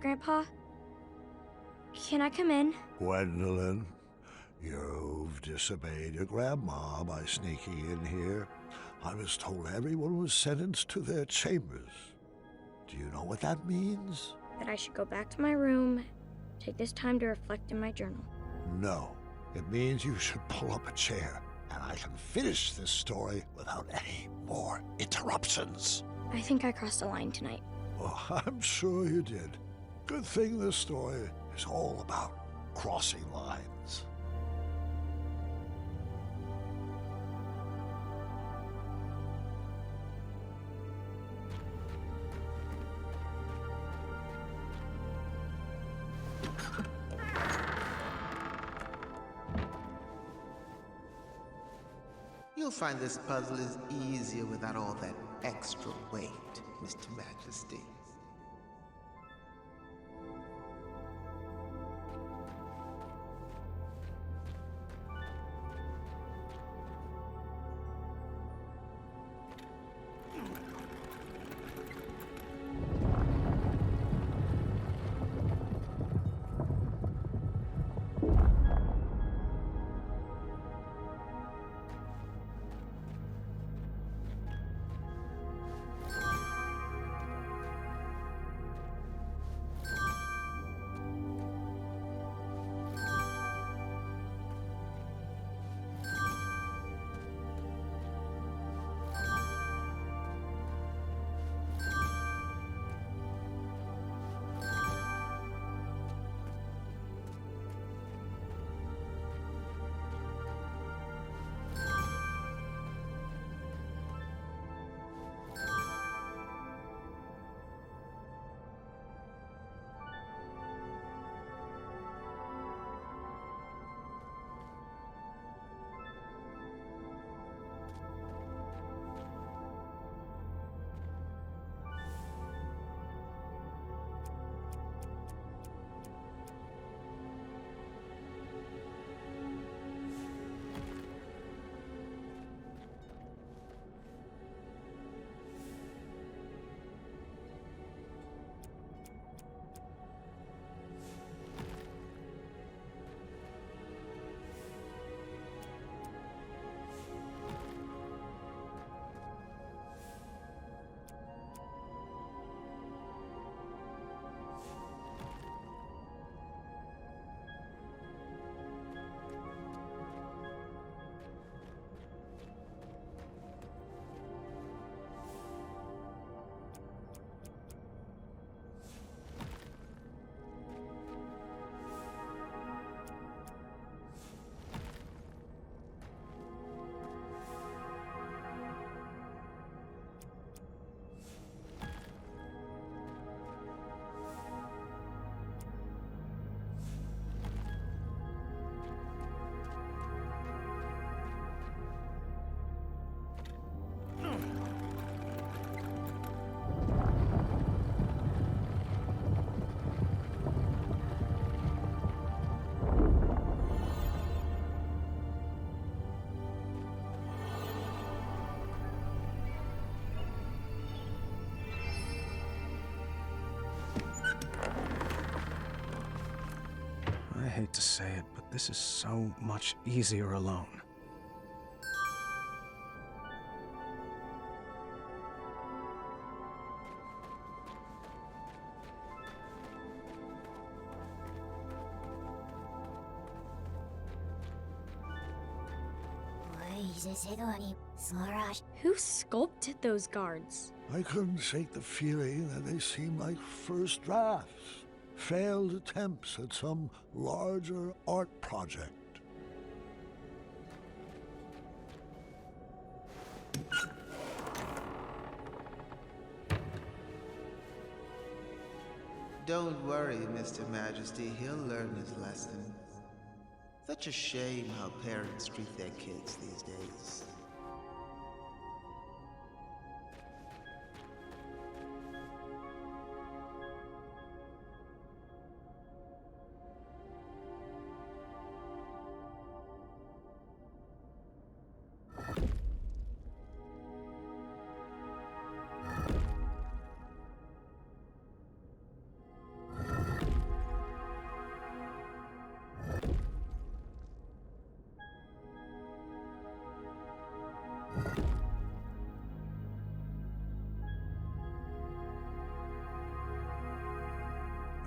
Grandpa? Can I come in? Gwendolyn, you've disobeyed your grandma by sneaking in here. I was told everyone was sentenced to their chambers. Do you know what that means? That I should go back to my room, take this time to reflect in my journal. No. It means you should pull up a chair, and I can finish this story without any more interruptions. I think I crossed a line tonight. Well, I'm sure you did. Good thing this story is all about crossing lines. You'll find this puzzle is easier without all that extra weight, Mr. Majesty. I hate to say it, but this is so much easier alone. Who sculpted those guards? I couldn't shake the feeling that they seemed like first drafts, failed attempts at some larger art project. Don't worry, Mr. Majesty, he'll learn his lesson. Such a shame how parents treat their kids these days.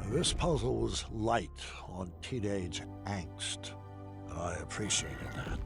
This puzzle was light on teenage angst, and I appreciated that.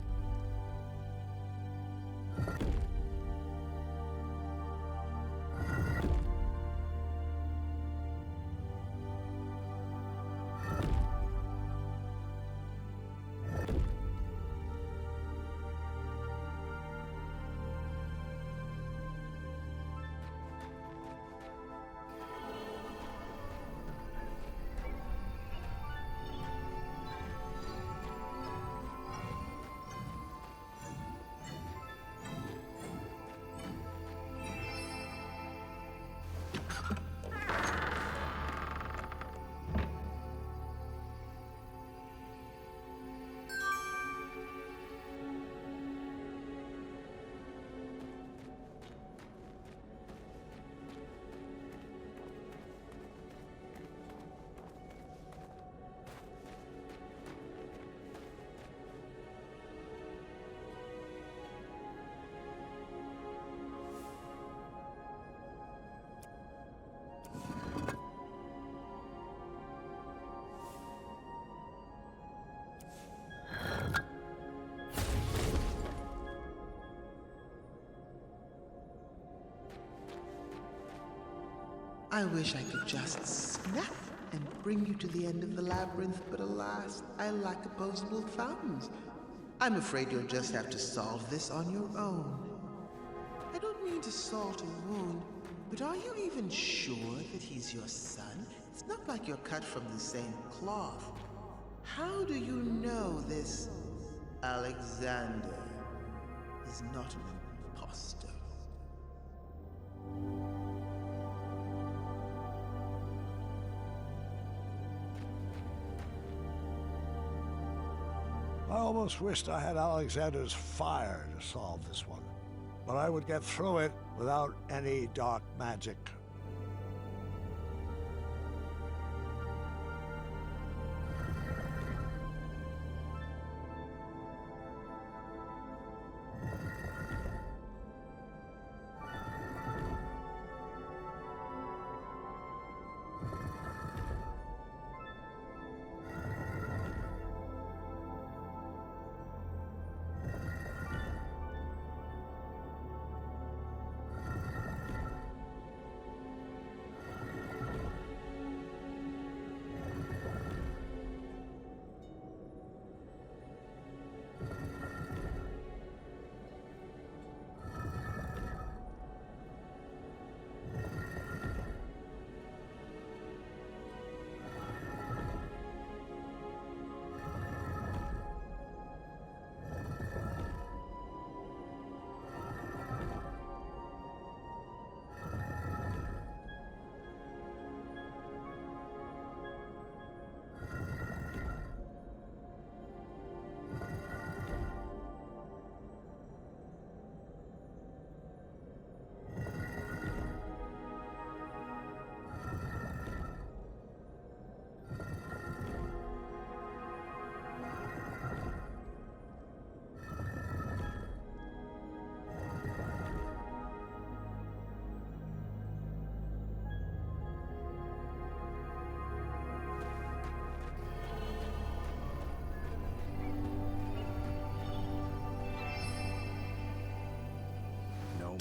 I wish I could just snap and bring you to the end of the labyrinth, but alas, I lack opposable thumbs. I'm afraid you'll just have to solve this on your own. I don't mean to salt a wound, but are you even sure that he's your son? It's not like you're cut from the same cloth. How do you know this Alexander is not an imposter? I almost wished I had Alexander's fire to solve this one, but I would get through it without any dark magic.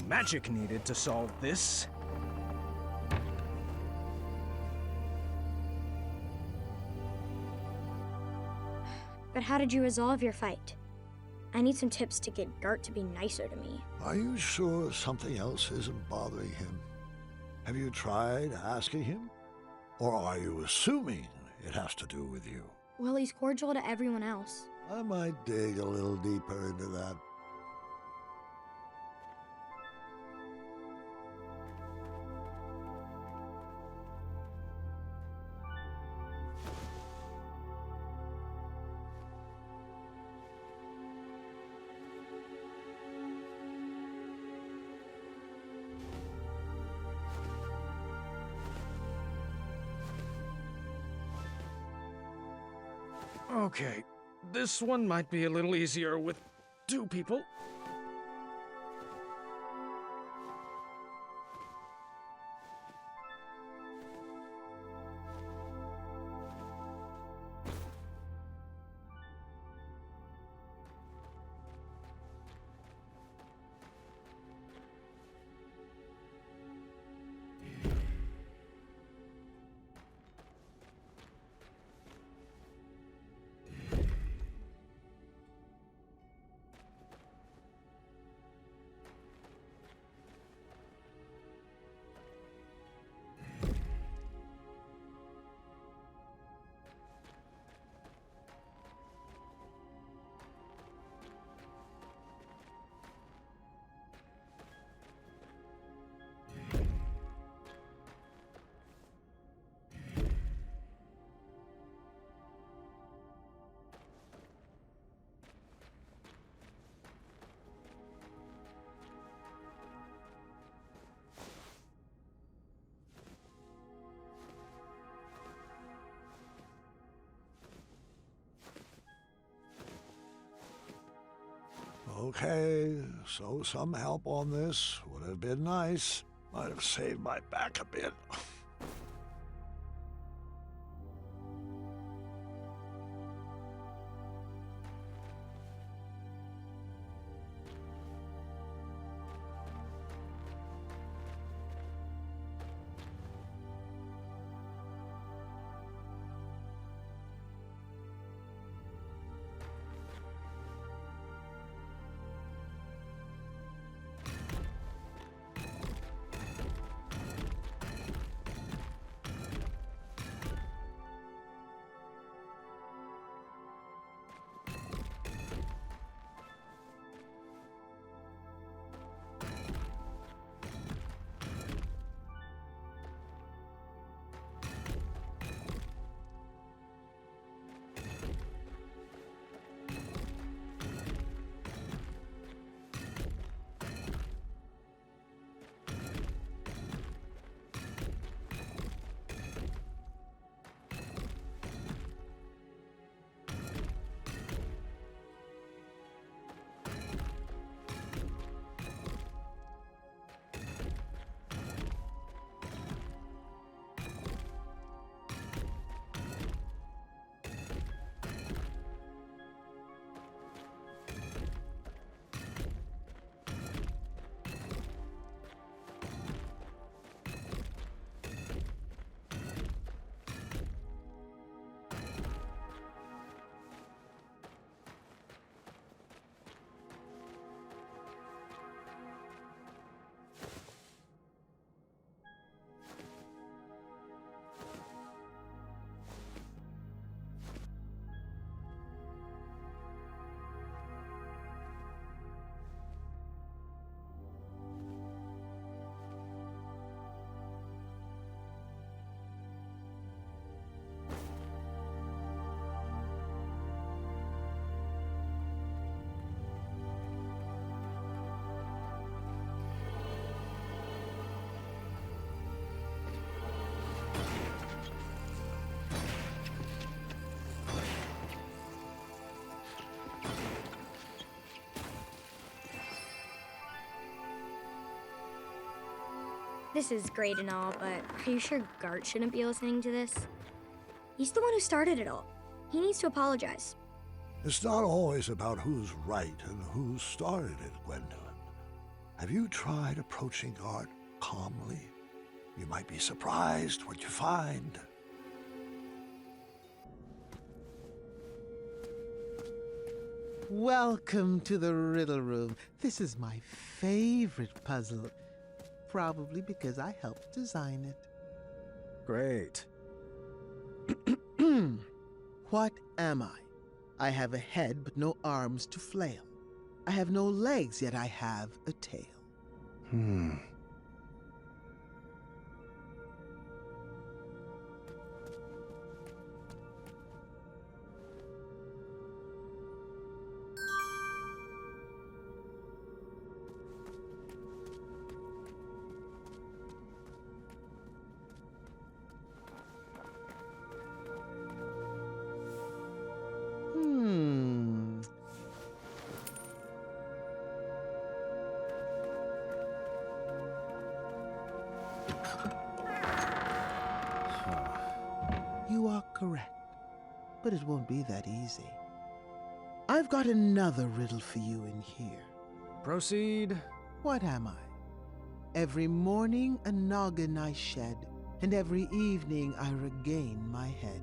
Magic needed to solve this. But how did you resolve your fight? I need some tips to get Gart to be nicer to me. Are you sure something else isn't bothering him? Have you tried asking him? Or are you assuming it has to do with you? Well, he's cordial to everyone else. I might dig a little deeper into that. Okay, this one might be a little easier with two people. Okay, so some help on this would have been nice. Might have saved my back a bit. This is great and all, but are you sure Gart shouldn't be listening to this? He's the one who started it all. He needs to apologize. It's not always about who's right and who started it, Gwendolyn. Have you tried approaching Gart calmly? You might be surprised what you find. Welcome to the Riddle Room. This is my favorite puzzle. Probably because I helped design it. Great. What am I? I have a head but no arms to flail. I have no legs, yet I have a tail. You are correct, but it won't be that easy. I've got another riddle for you in here. Proceed. What am I? Every morning a noggin I shed, and every evening I regain my head.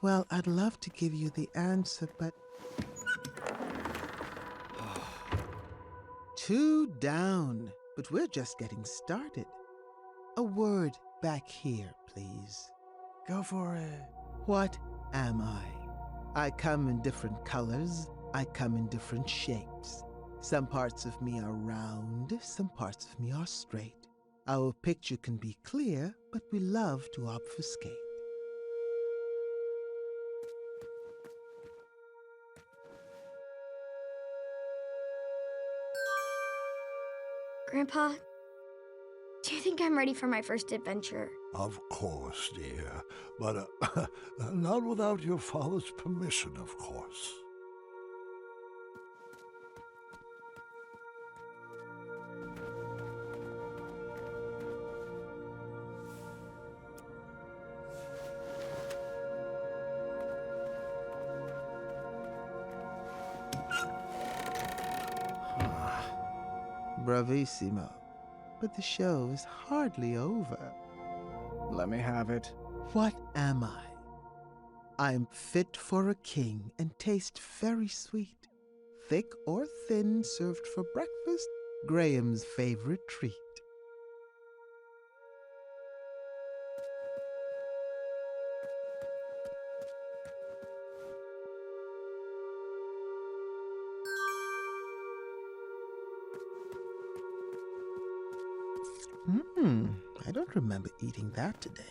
Well, I'd love to give you the answer, but... 2 down, but we're just getting started. A word back here, please. Go for it. What am I? I come in different colors. I come in different shapes. Some parts of me are round, some parts of me are straight. Our picture can be clear, but we love to obfuscate. Grandpa, do you think I'm ready for my first adventure? Of course, dear. But not without your father's permission, of course. Bravissimo. But the show is hardly over. Let me have it. What am I? I'm fit for a king and taste very sweet. Thick or thin, served for breakfast, Graham's favorite treat. I don't remember eating that today.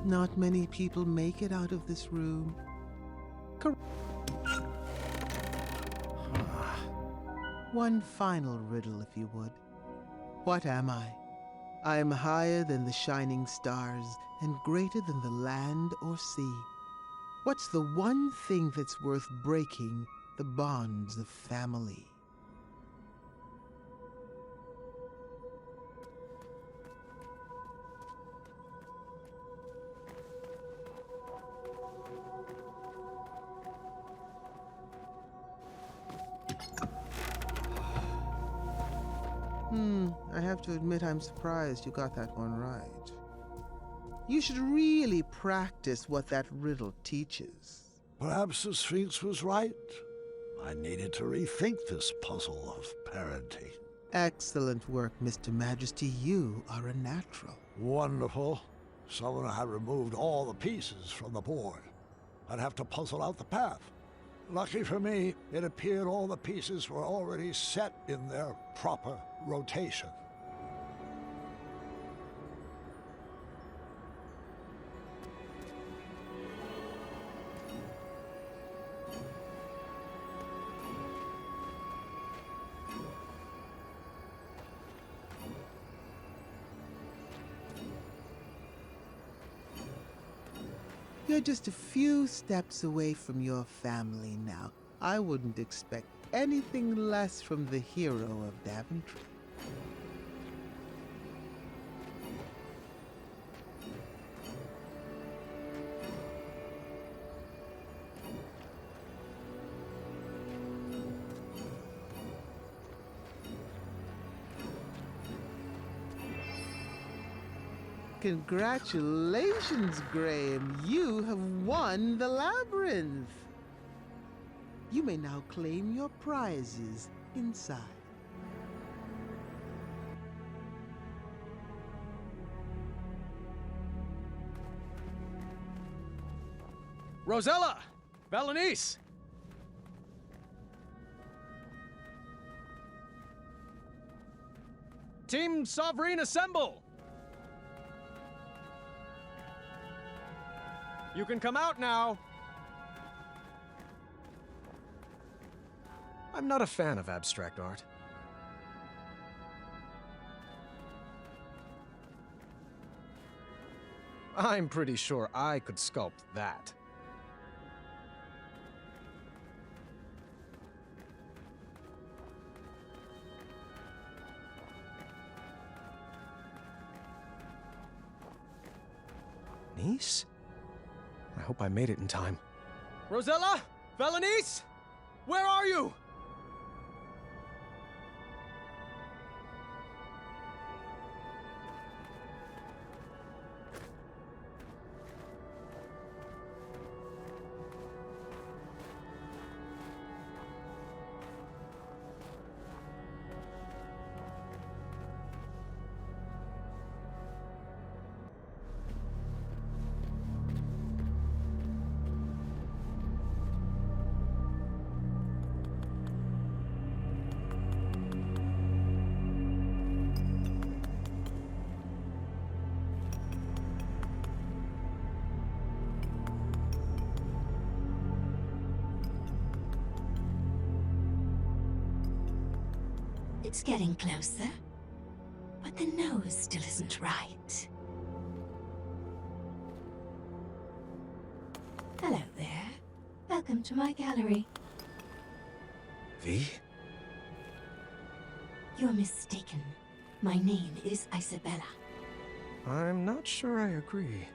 Not many people make it out of this room. One final riddle, if you would. What am I? I am higher than the shining stars and greater than the land or sea. What's the one thing that's worth breaking the bonds of family? I have to admit I'm surprised you got that one right. You should really practice what that riddle teaches. Perhaps the Sphinx was right. I needed to rethink this puzzle of parenting. Excellent work, Mr. Majesty. You are a natural. Wonderful. Someone had removed all the pieces from the board. I'd have to puzzle out the path. Lucky for me, it appeared all the pieces were already set in their proper rotation. You're just a few steps away from your family now. I wouldn't expect anything less from the hero of Daventry. Congratulations, Graham. You have won the labyrinth. You may now claim your prizes inside. Rosella! Valenice! Team Sovereign assemble! You can come out now. I'm not a fan of abstract art. I'm pretty sure I could sculpt that. Niece? I hope I made it in time. Rosella? Valenice? Where are you? It's getting closer. But the nose still isn't right. Hello there. Welcome to my gallery. V? You're mistaken. My name is Isabella. I'm not sure I agree.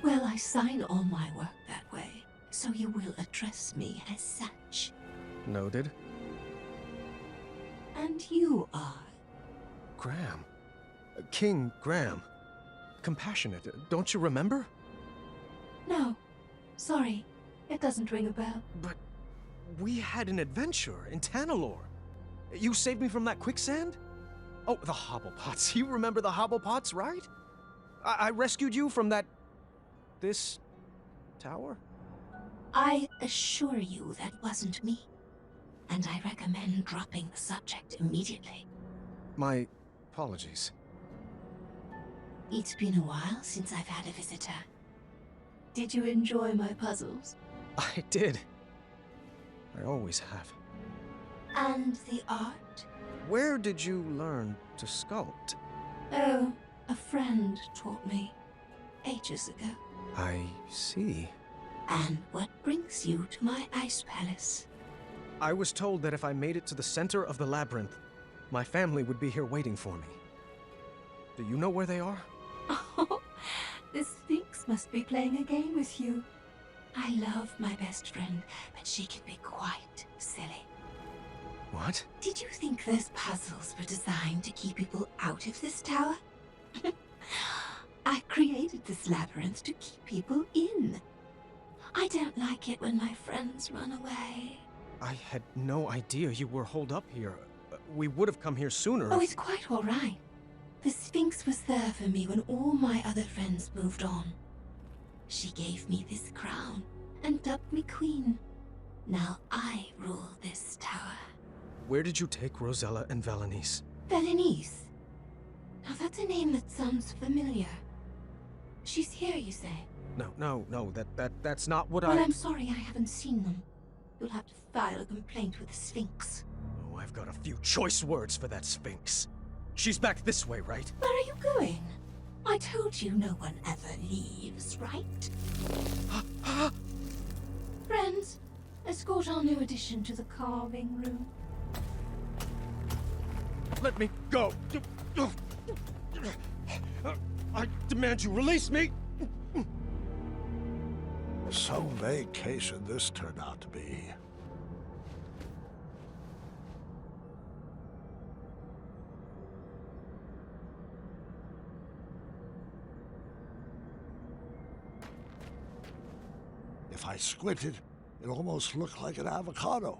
Well, I sign all my work that way, so you will address me as such. Noted. And you are? Graham. King Graham. Compassionate, don't you remember? No. Sorry. It doesn't ring a bell. But we had an adventure in Tanalorr. You saved me from that quicksand? Oh, the Hobblepots. You remember the Hobblepots, right? I rescued you from that... this... tower? I assure you that wasn't me. And I recommend dropping the subject immediately. My apologies. It's been a while since I've had a visitor. Did you enjoy my puzzles? I did. I always have. And the art? Where did you learn to sculpt? Oh, a friend taught me. Ages ago. I see. And what brings you to my ice palace? I was told that if I made it to the center of the labyrinth, my family would be here waiting for me. Do you know where they are? Oh, the Sphinx must be playing a game with you. I love my best friend, but she can be quite silly. What? Did you think those puzzles were designed to keep people out of this tower? I created this labyrinth to keep people in. I don't like it when my friends run away. I had no idea you were holed up here. We would have come here sooner. Oh, it's quite all right. The Sphinx was there for me when all my other friends moved on. She gave me this crown and dubbed me queen. Now I rule this tower. Where did you take Rosella and Valenice? Valenice? Now that's a name that sounds familiar. She's here, you say? No, that's not what Well, I'm sorry I haven't seen them. You'll have to file a complaint with the Sphinx. Oh, I've got a few choice words for that Sphinx. She's back this way, right? Where are you going? I told you no one ever leaves, right? Friends, escort our new addition to the carving room. Let me go! I demand you release me! Some vacation this turned out to be. If I squinted, it almost looked like an avocado.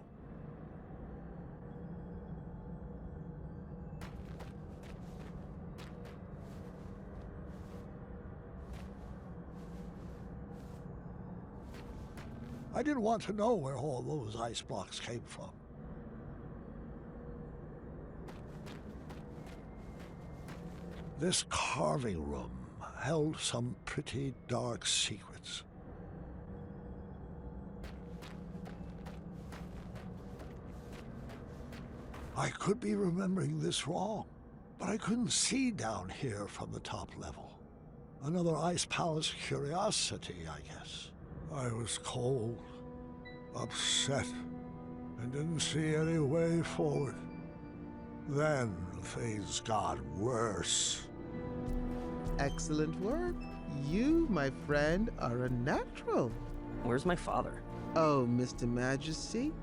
I didn't want to know where all those ice blocks came from. This carving room held some pretty dark secrets. I could be remembering this wrong, but I couldn't see down here from the top level. Another ice palace curiosity, I guess. I was cold, upset, and didn't see any way forward. Then things got worse. Excellent work. You, my friend, are a natural. Where's my father? Oh, Mr. Majesty,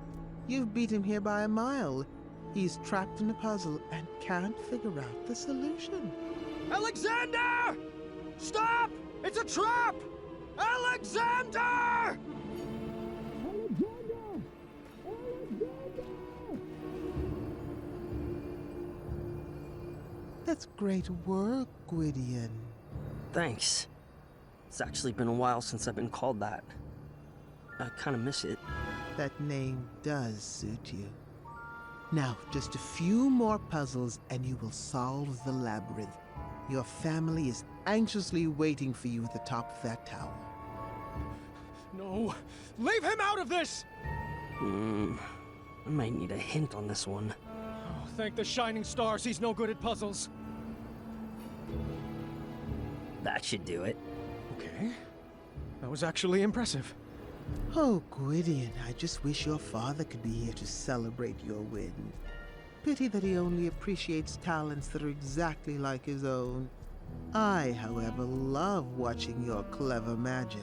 you've beat him here by a mile. He's trapped in a puzzle and can't figure out the solution. Alexander! Stop! It's a trap! Alexander! That's great work, Gwydion. Thanks. It's actually been a while since I've been called that. I kind of miss it. That name does suit you. Now, just a few more puzzles and you will solve the labyrinth. Your family is anxiously waiting for you at the top of that tower. No! Leave him out of this! I might need a hint on this one. Oh, thank the shining stars he's no good at puzzles. That should do it. Okay. That was actually impressive. Oh, Gwydion, I just wish your father could be here to celebrate your win. Pity that he only appreciates talents that are exactly like his own. I, however, love watching your clever magic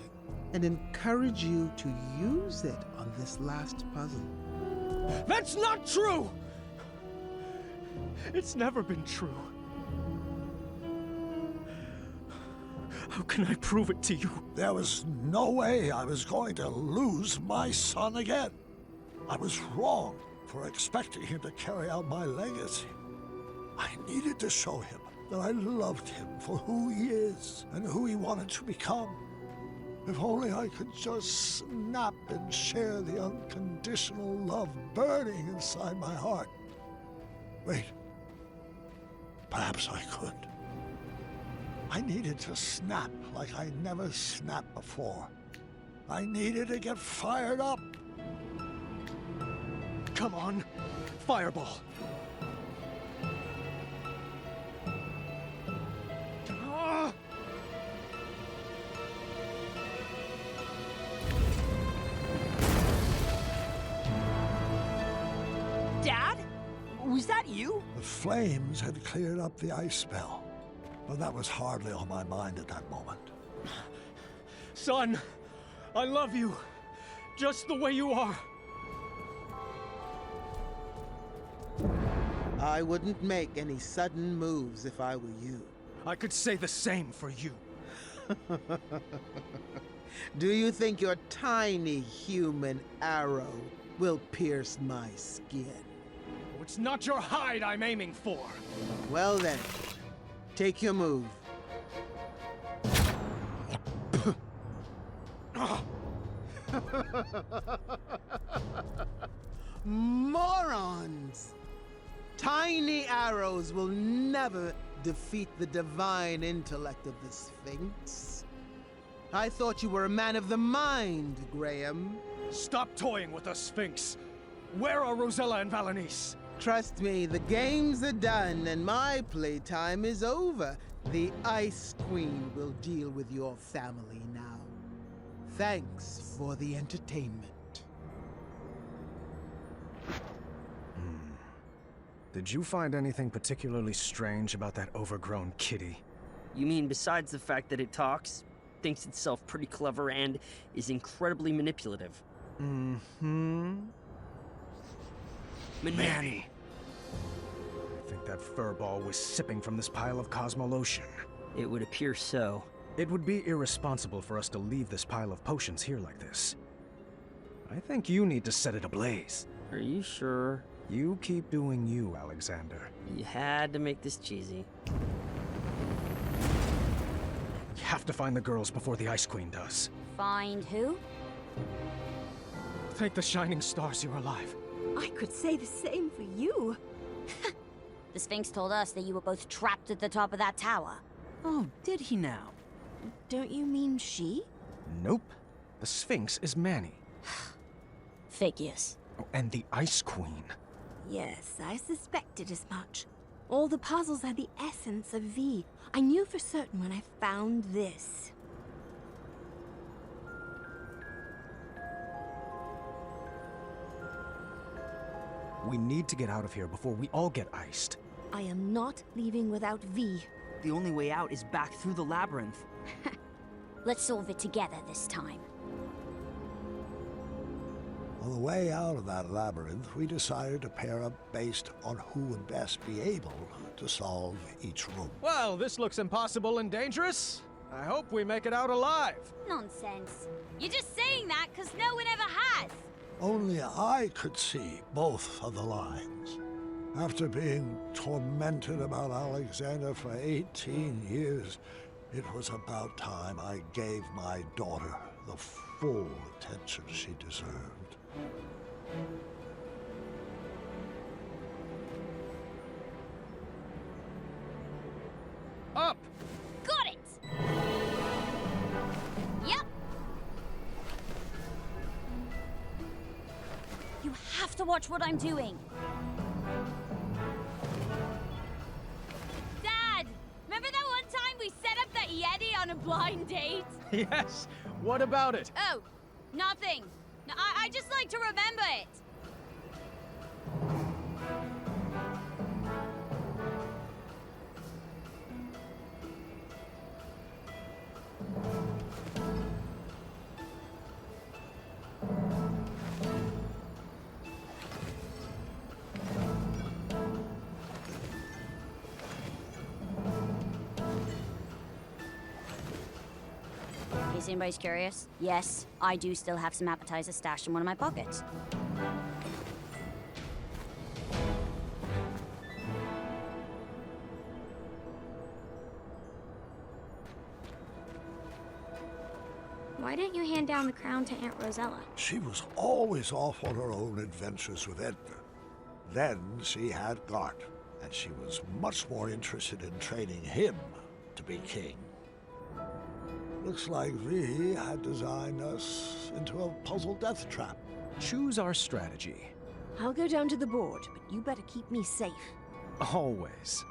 and encourage you to use it on this last puzzle. That's not true! It's never been true. How can I prove it to you? There was no way I was going to lose my son again. I was wrong for expecting him to carry out my legacy. I needed to show him that I loved him for who he is and who he wanted to become. If only I could just snap and share the unconditional love burning inside my heart. Wait, perhaps I could. I needed to snap like I never snapped before. I needed to get fired up. Come on, fireball. Ah! Dad? Was that you? The flames had cleared up the ice spell, but that was hardly on my mind at that moment. Son, I love you. Just the way you are. I wouldn't make any sudden moves if I were you. I could say the same for you. Do you think your tiny human arrow will pierce my skin? It's not your hide I'm aiming for. Well then, take your move. Morons! Tiny arrows will never defeat the divine intellect of the Sphinx. I thought you were a man of the mind, Graham. Stop toying with the Sphinx. Where are Rosella and Valanice? Trust me, the games are done and my playtime is over. The Ice Queen will deal with your family now. Thanks for the entertainment. Did you find anything particularly strange about that overgrown kitty? You mean besides the fact that it talks, thinks itself pretty clever, and is incredibly manipulative? Mm-hmm. Manny. I think that furball was sipping from this pile of Cosmolotion. It would appear so. It would be irresponsible for us to leave this pile of potions here like this. I think you need to set it ablaze. Are you sure? You keep doing you, Alexander. You had to make this cheesy. We have to find the girls before the Ice Queen does. Find who? Thank the shining stars you're alive. I could say the same for you. The Sphinx told us that you were both trapped at the top of that tower. Oh, did he now? Don't you mean she? Nope. The Sphinx is Manny. Figures. Oh, and the Ice Queen. Yes, I suspected as much. All the puzzles are the essence of V. I knew for certain when I found this. We need to get out of here before we all get iced. I am not leaving without V. The only way out is back through the labyrinth. Let's solve it together this time. On the way out of that labyrinth, we decided to pair up based on who would best be able to solve each room. Well, this looks impossible and dangerous. I hope we make it out alive. Nonsense. You're just saying that because no one ever has. Only I could see both of the lines. After being tormented about Alexander for 18 years, it was about time I gave my daughter the full attention she deserved. Up! Got it! Yep. You have to watch what I'm doing. Yeti on a blind date? Yes, what about it? Oh, nothing. No, I just like to remember it. In case anybody's curious, yes, I do still have some appetizers stashed in one of my pockets. Why didn't you hand down the crown to Aunt Rosella? She was always off on her own adventures with Edna. Then she had Gart, and she was much more interested in training him to be king. Looks like V had designed us into a puzzle death trap. Choose our strategy. I'll go down to the board, but you better keep me safe. Always.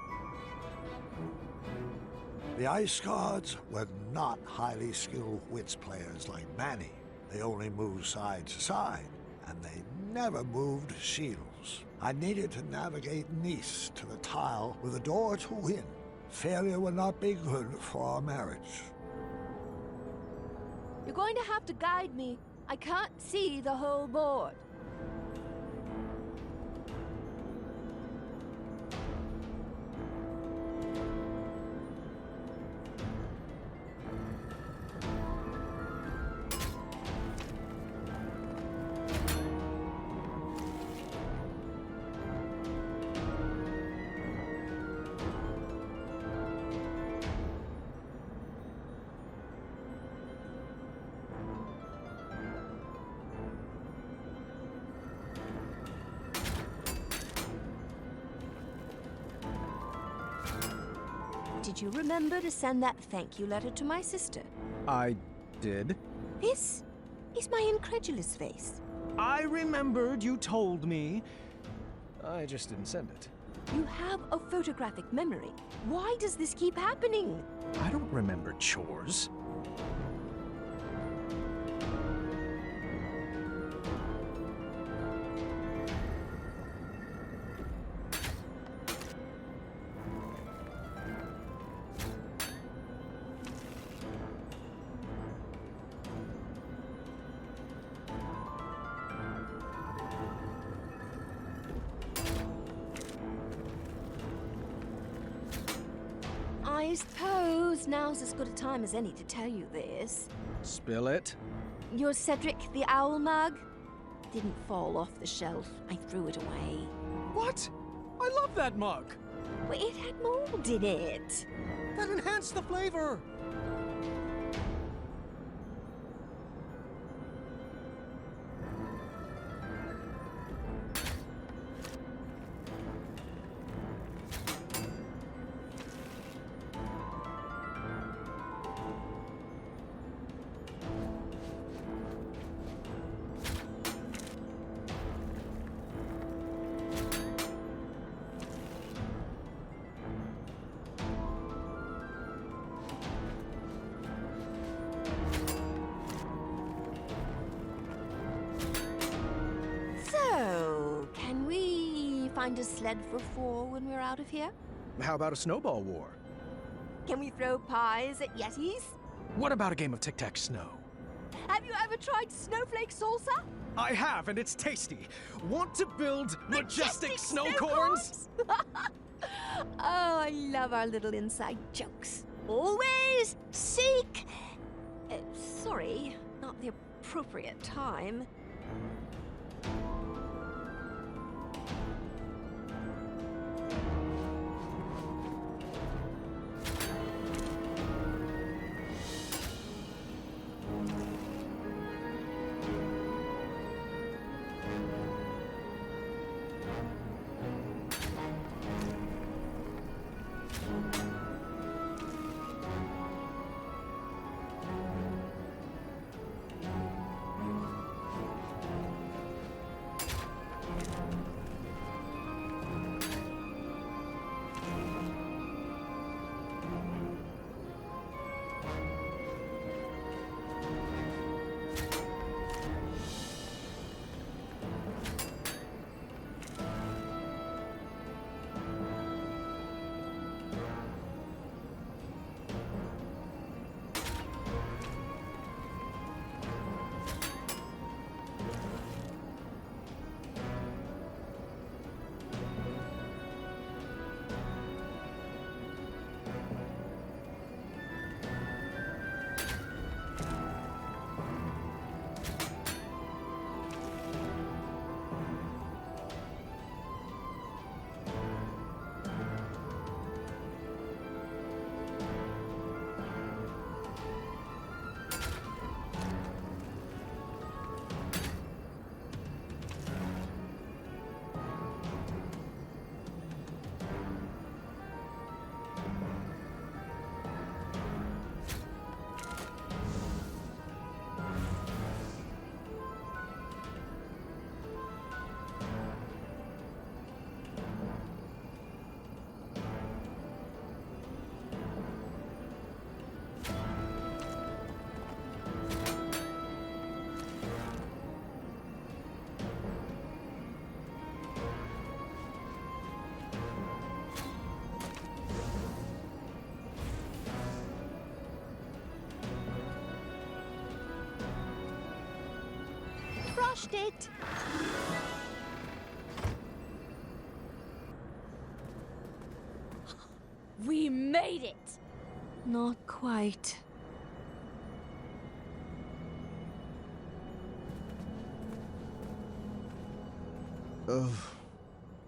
The Ice Guards were not highly skilled wits players like Manny. They only moved side to side, and they never moved shields. I needed to navigate Nice to the tile with a door to win. Failure would not be good for our marriage. You're going to have to guide me. I can't see the whole board. Did you remember to send that thank you letter to my sister? I did. This is my incredulous face. I remembered you told me. I just didn't send it. You have a photographic memory. Why does this keep happening? I don't remember chores. I suppose now's as good a time as any to tell you this. Spill it. Your Cedric the Owl mug didn't fall off the shelf. I threw it away. What? I love that mug. Well, it had mold in it. That enhanced the flavor. So, can we find a sled for 4 when we're out of here? How about a snowball war? Can we throw pies at Yetis? What about a game of tic-tac-snow? Have you ever tried snowflake salsa? I have, and it's tasty. Want to build majestic snow corns? Oh, I love our little inside jokes. Always seek... sorry, not the appropriate time. steht? We made it! Not quite.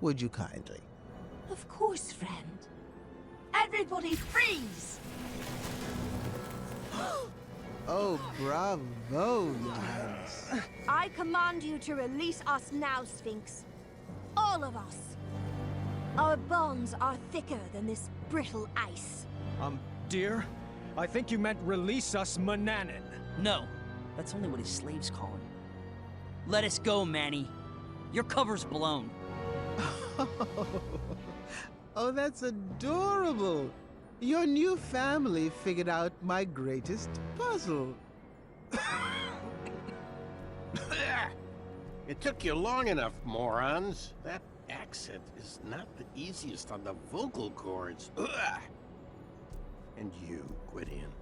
Would you kindly? Of course, friend. Everybody freeze! Oh, bravo, Your Highness. I command you to release us now, Sphinx. All of us. Our bonds are thicker than this brittle ice. Dear, I think you meant release us, Mananin. No, that's only what his slaves call him. Let us go, Manny. Your cover's blown. Oh, that's adorable. Your new family figured out my greatest puzzle. It took you long enough, morons. That accent is not the easiest on the vocal cords. Ugh. And you, Gwydion.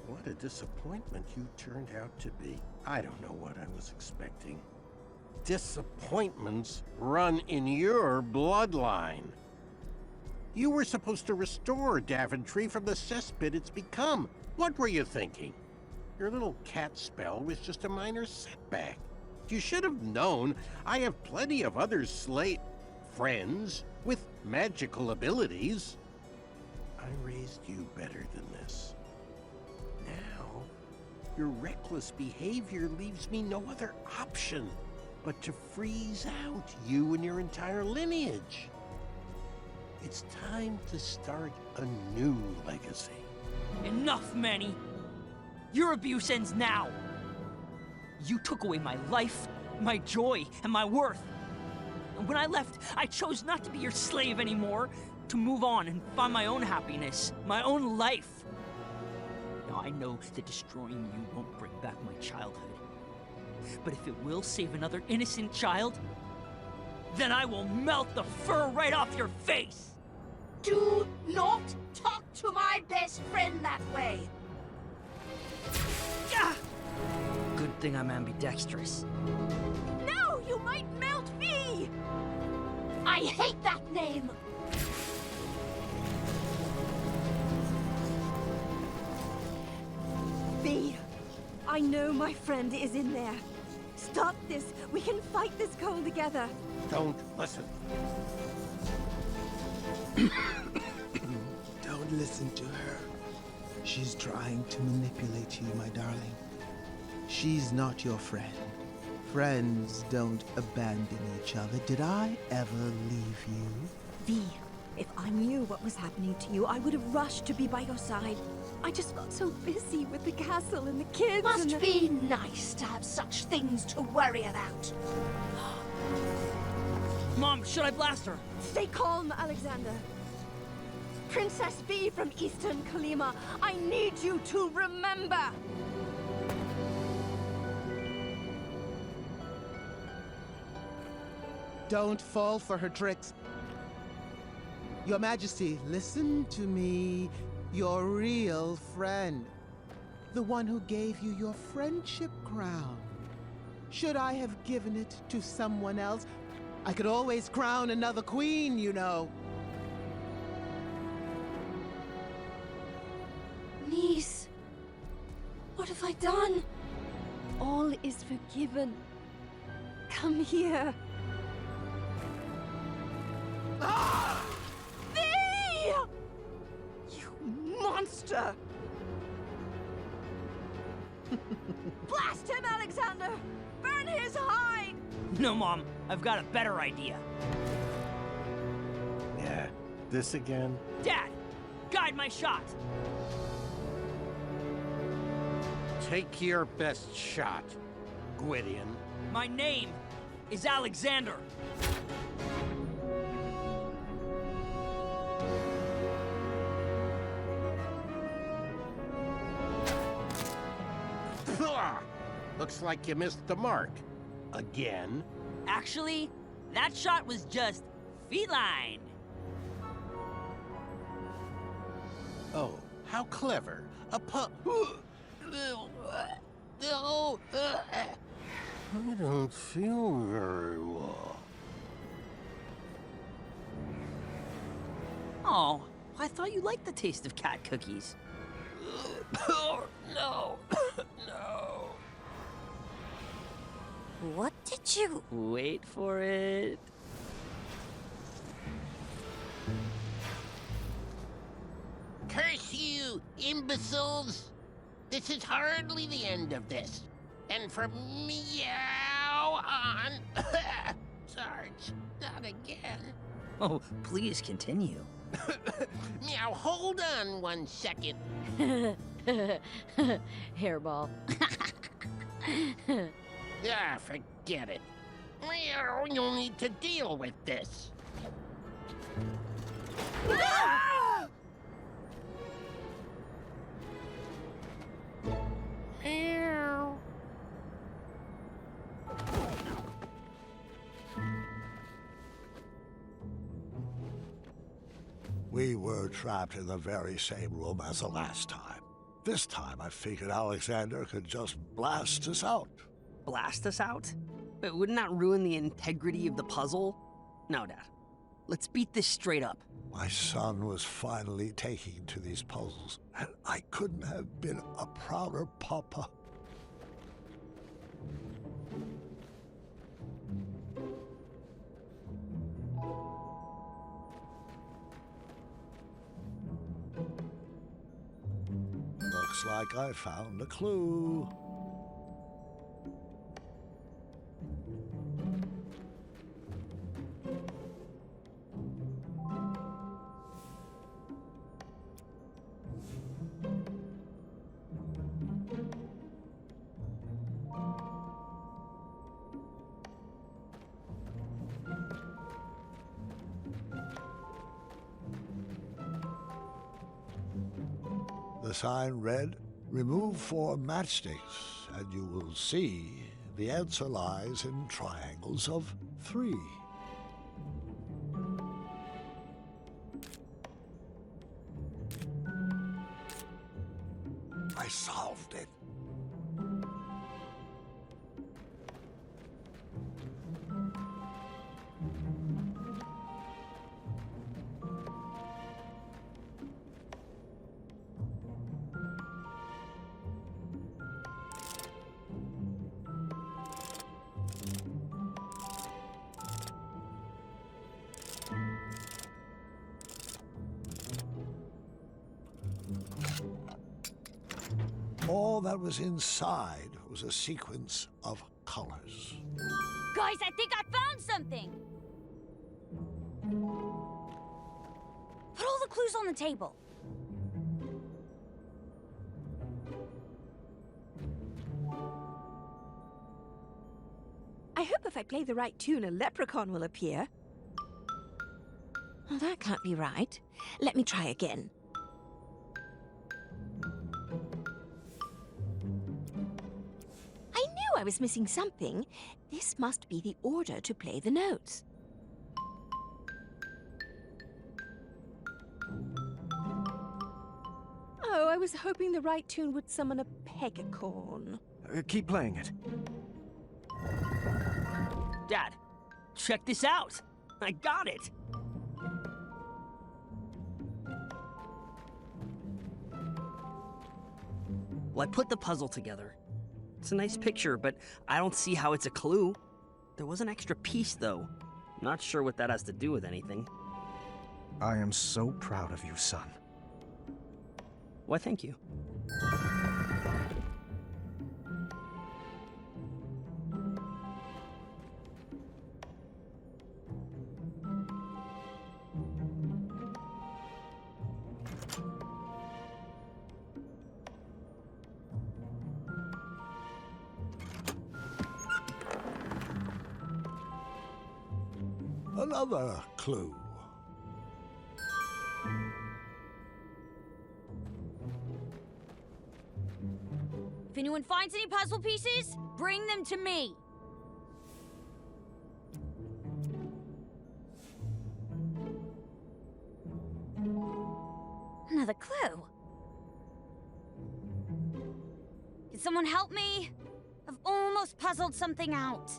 What a disappointment you turned out to be. I don't know what I was expecting. Disappointments run in your bloodline. You were supposed to restore Daventry from the cesspit it's become. What were you thinking? Your little cat spell was just a minor setback. You should have known I have plenty of other friends with magical abilities. I raised you better than this. Now, your reckless behavior leaves me no other option but to freeze out you and your entire lineage. It's time to start a new legacy. Enough, Manny. Your abuse ends now. You took away my life, my joy, and my worth. And when I left, I chose not to be your slave anymore, to move on and find my own happiness, my own life. Now, I know that destroying you won't bring back my childhood. But if it will save another innocent child, then I will melt the fur right off your face! Do not talk to my best friend that way! Ah! Good thing I'm ambidextrous. No, you might melt me! I hate that name! V, I know my friend is in there. Stop this. We can fight this cold together. Don't listen. Don't listen to her. She's trying to manipulate you, my darling. She's not your friend. Friends don't abandon each other. Did I ever leave you? V, if I knew what was happening to you, I would have rushed to be by your side. I just got so busy with the castle and the kids and Must be nice to have such things to worry about. Mom, should I blast her? Stay calm, Alexander. Princess V from Eastern Kalima, I need you to remember. Don't fall for her tricks. Your Majesty, listen to me. Your real friend. The one who gave you your friendship crown. Should I have given it to someone else? I could always crown another queen, you know. Niece, what have I done? All is forgiven. Come here. Ah! V! You monster! Blast him, Alexander! Burn his hide! No, Mom. I've got a better idea. Yeah, this again? Dad, guide my shot. Take your best shot, Gwydion. My name is Alexander. Looks like you missed the mark. Again? Actually, that shot was just feline. Oh, how clever. A I don't feel very well. Oh, I thought you liked the taste of cat cookies. Oh, no. No. What did you... Wait for it. Curse you, imbeciles! This is hardly the end of this. And from meow on... Sarge, not again. Oh, please continue. Meow, hold on 1 second. Hairball. Ah, forget it. Meow, you'll need to deal with this. Meow. We were trapped in the very same room as the last time. This time I figured Alexander could just blast us out. Blast us out? But wouldn't that ruin the integrity of the puzzle? No, Dad. Let's beat this straight up. My son was finally taking to these puzzles, and I couldn't have been a prouder papa. Looks like I found a clue. The sign read, "Remove 4 matchsticks, and you will see the answer lies in triangles of 3. I solved it. All that was inside was a sequence of colors. Guys, I think I found something! Put all the clues on the table. I hope if I play the right tune, a leprechaun will appear. Oh, that can't be right. Let me try again. I knew I was missing something. This must be the order to play the notes. Oh, I was hoping the right tune would summon a pegacorn. Keep playing it. Dad, check this out. I got it. Well, I put the puzzle together. It's a nice picture, but I don't see how it's a clue. There was an extra piece, though. Not sure what that has to do with anything. I am so proud of you, son. Why, thank you. Another clue. If anyone finds any puzzle pieces, bring them to me. Another clue. Can someone help me? Of all almost puzzled something out.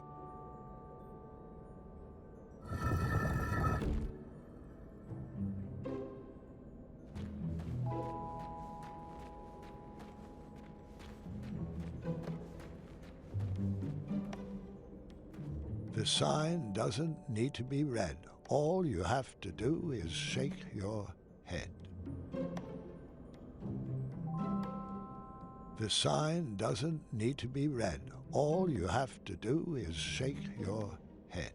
The sign doesn't need to be read. All you have to do is shake your head. The sign doesn't need to be read. All you have to do is shake your head.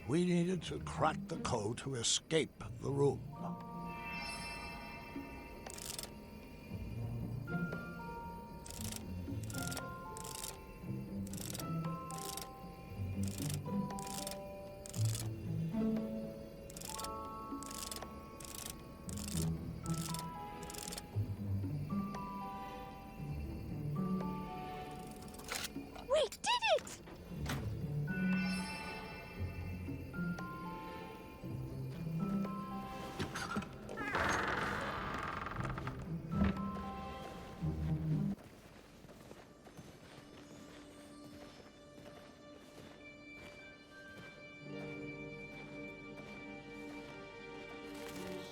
We needed to crack the code to escape the room. We did it!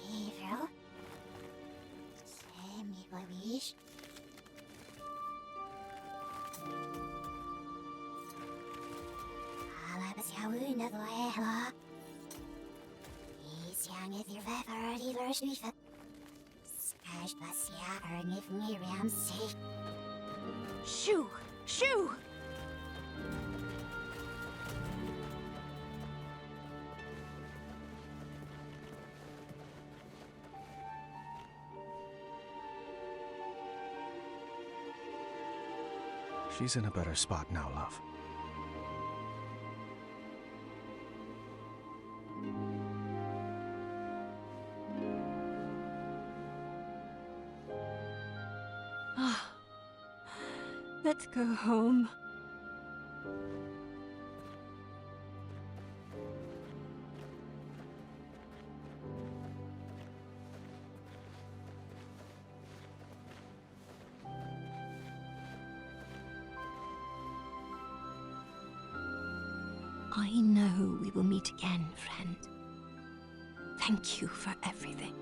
Sieffre? C'est mi babiche. Una dweller. Is young if you've ever either Sieffre. Skash Basia or if Miriam see. Shoo! Shoo! She's in a better spot now, love. Let's go home. I know we will meet again, friend. Thank you for everything.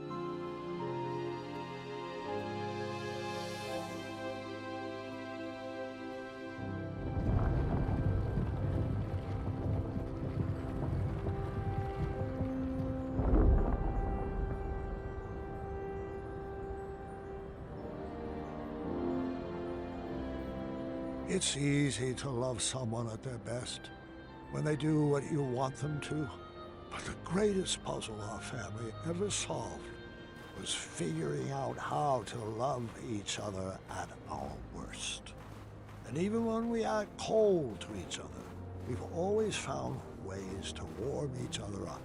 It's easy to love someone at their best, when they do what you want them to. But the greatest puzzle our family ever solved was figuring out how to love each other at our worst. And even when we act cold to each other, we've always found ways to warm each other up.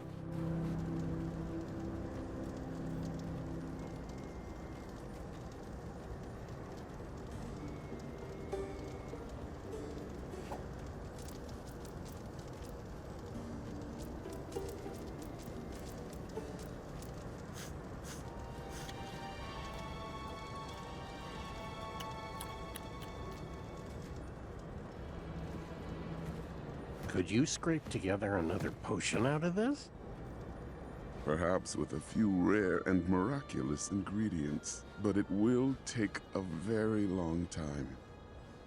Could you scrape together another potion out of this? Perhaps with a few rare and miraculous ingredients, but it will take a very long time.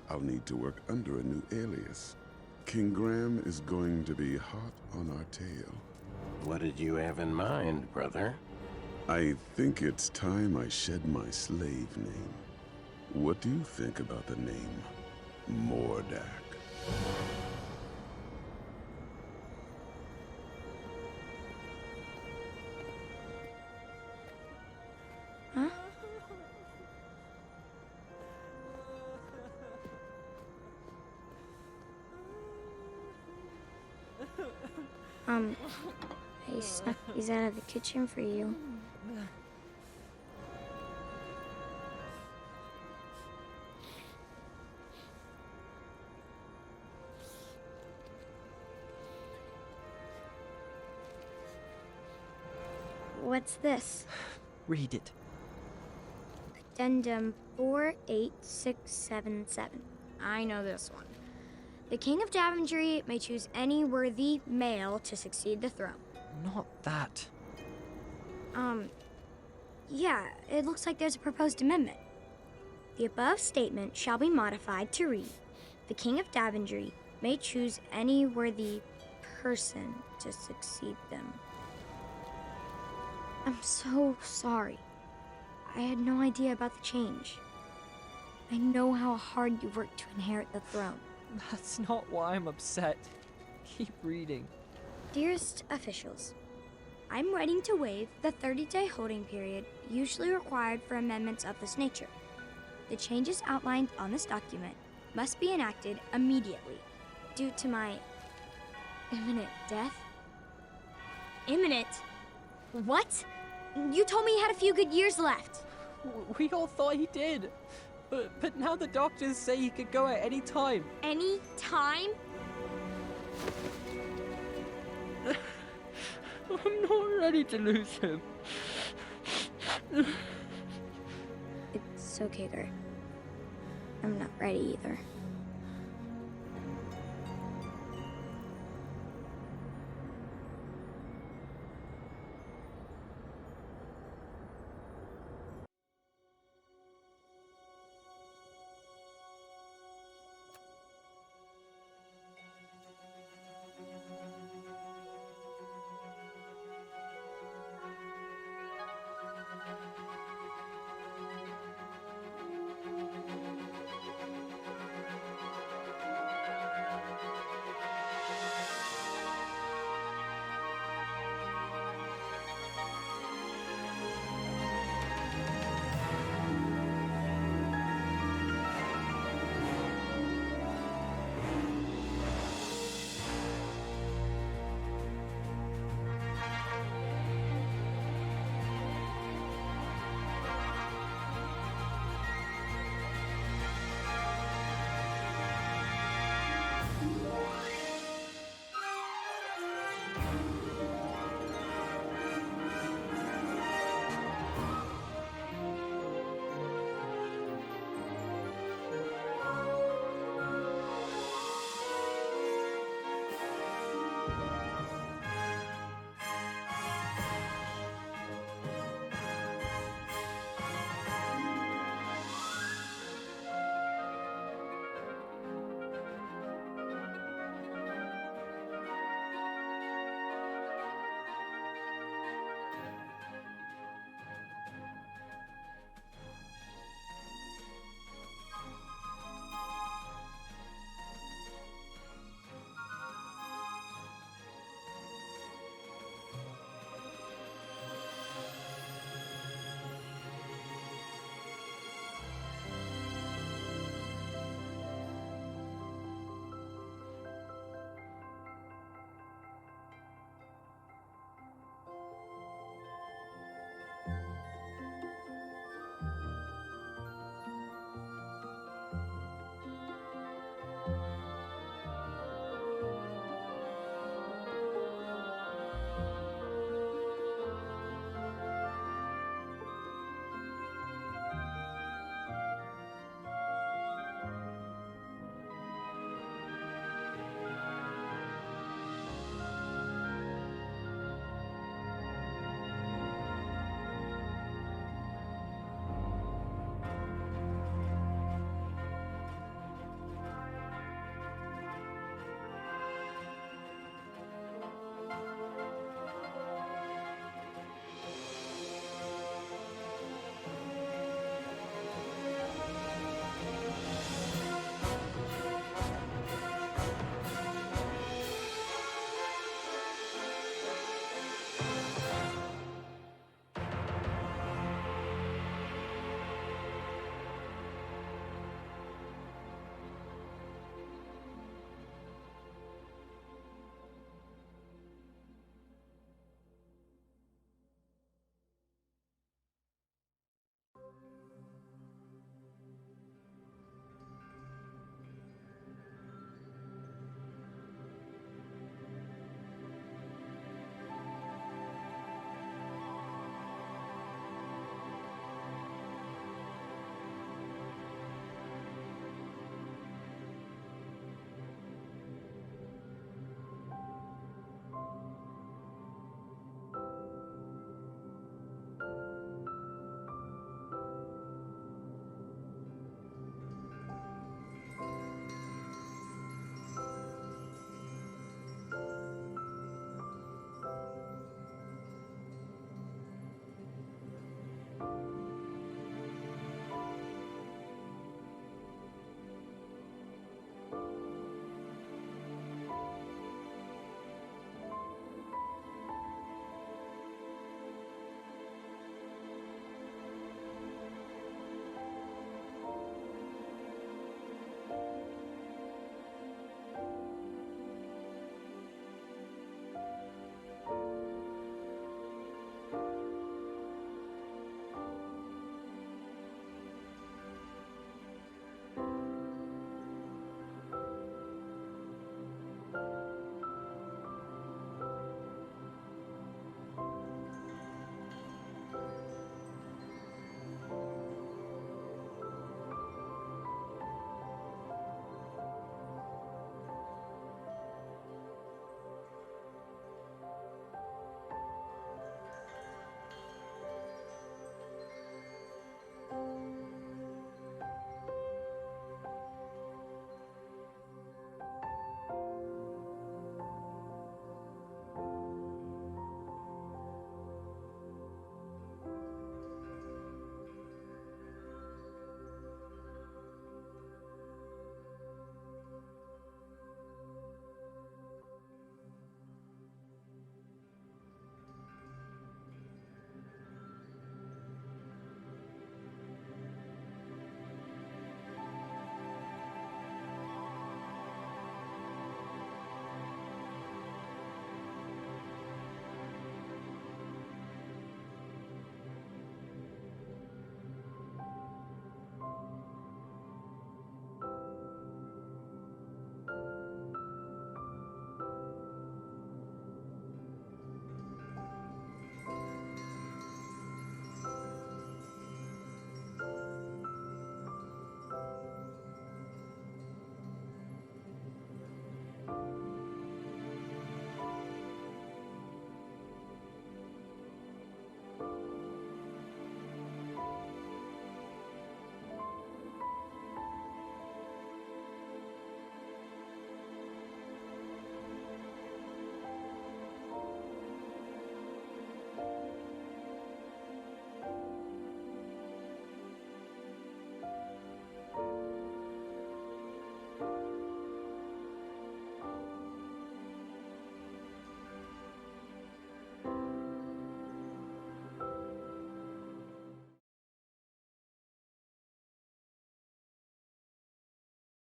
I'll need to work under a new alias. King Graham is going to be hot on our tail. What did you have in mind, brother? I think it's time I shed my slave name. What do you think about the name Mordak? Huh? I snuck these out of the kitchen for you. What's this? Read it. Addendum 48677. I know this one. The King of Daventry may choose any worthy male to succeed the throne. Not that. Yeah, it looks like there's a proposed amendment. The above statement shall be modified to read, the King of Daventry may choose any worthy person to succeed them. I'm so sorry. I had no idea about the change. I know how hard you worked to inherit the throne. That's not why I'm upset. Keep reading. Dearest officials, I'm writing to waive the 30-day holding period usually required for amendments of this nature. The changes outlined on this document must be enacted immediately due to my imminent death. Imminent? What? You told me he had a few good years left. We all thought he did. But now the doctors say he could go at any time. Any time? I'm not ready to lose him. It's okay, Gert. I'm not ready either.